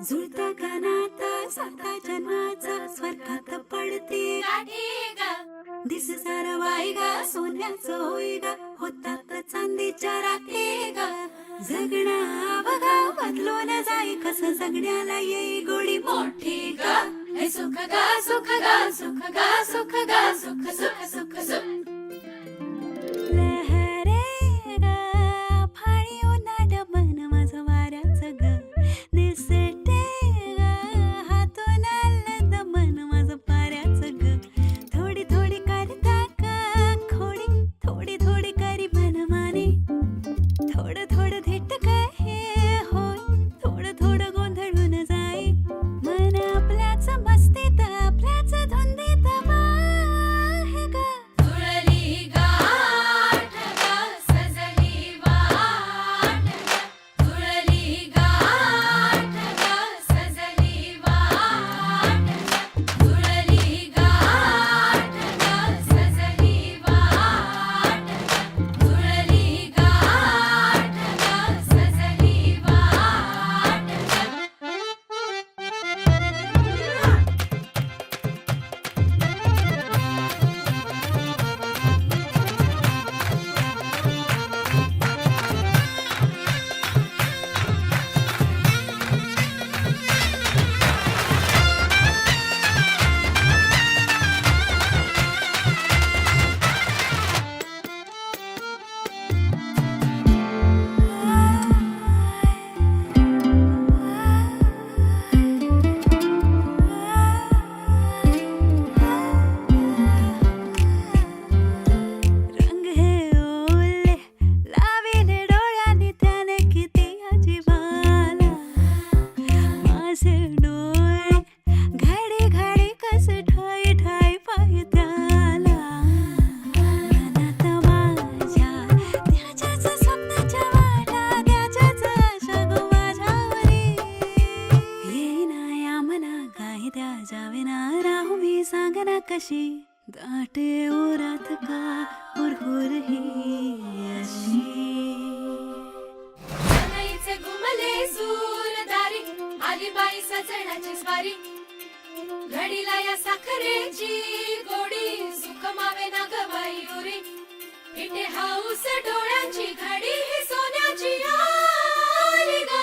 जुळता गानात साता जन्माचा स्वर्गात पडते गाठी ग. दिस सार वाई ग सोन्याचं होई ग, होतात चांदीच्या राखी ग. जगणं बघा बदलून जाई, कसं जगण्याला येई गोडी मोठी ग. हे सुख ग सुख ग सुख ग सुख ग सुख सुख सुख सुख. लहरे ग फाळी उन्हाळ मन माझं वाऱ्याचं ग. निसटे ग हातून आलं दमन माझं पाऱ्याचं ग. थोडी थोडी करता का खोडी, थोडी थोडी करी मनमानी. थोडं थोडं धेट काय हे होय, थोडं थोडं गोंधळून जाई. मन आपल्याच मस्तीत आपल्याच धुंदीत आहे ग. जुळली गाठ ग सजली वाट ग. जुळली गाठ ग सजली वाट ग. जुळली गाठ ग सजली वाट ग. जुळली गाठ ग सजली वाट रंग हे ओले लाविले डोळ्यांनी त्याने किती अजिबाला. माझे डोळे घडी घडी कसे ठाई ठाई पाय त्याला. मनात माझ्या त्याच्याच स्वप्नाच्या वाटा, त्याच्याच आशा गो माझ्यावरी. येईना या मना काही त्या जावेना राहू मी सांगना कशी. दाटे ओरात का हुरहुर ही अशी. सनईचे घुमले सूरदारी, आली बाई सजण्याची स्वारी. घडीला या साखरेची गोडी, सुख मावे ना ग बाई. इथे हाऊस डोळ्यांची घडी ही सोन्याची आली ग.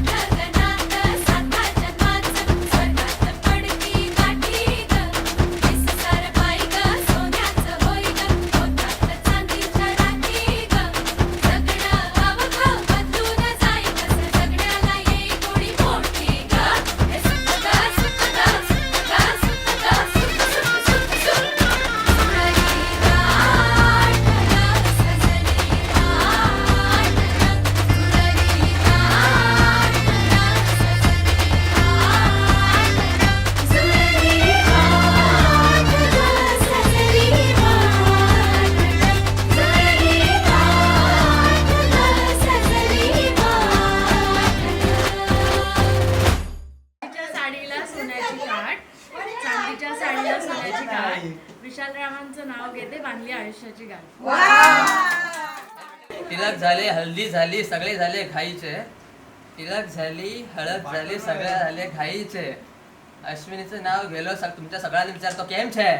गगनात साता जन्माचं स्वर्गात पडती गाठी ग. दिस सार बाई ग सोन्याचं होई ग, होतात चांदीच्या राखी ग. जगणं अवघं बदलून जाई, कसं जगण्याला येई गोडी मोठी ग. हे सुख ग सुख ग सुख ग सुख ग सुख सुख सुख सुख. जुळली गाठ ग सजली वाट ग. जुळली गाठ ग सजली वाट ग. जुळली गाठ ग सजली वाट ग. जुळली गाठ ग सजली वाट ग. साडीला सोन्याची काठ, चांदीच्या साडीला सोन्याची काठ. विशाल रामांचं नाव घेते, बांधली आयुष्याची गाठ. तिलक झाले, हल्दी झाली, सगळे झाले खाईचे. तिलक झाली, हळद झाली, सगळे झाले खाईचे. अश्विनीचं नाव गेलो तुमच्या सगळ्यांना विचारतो केम छे.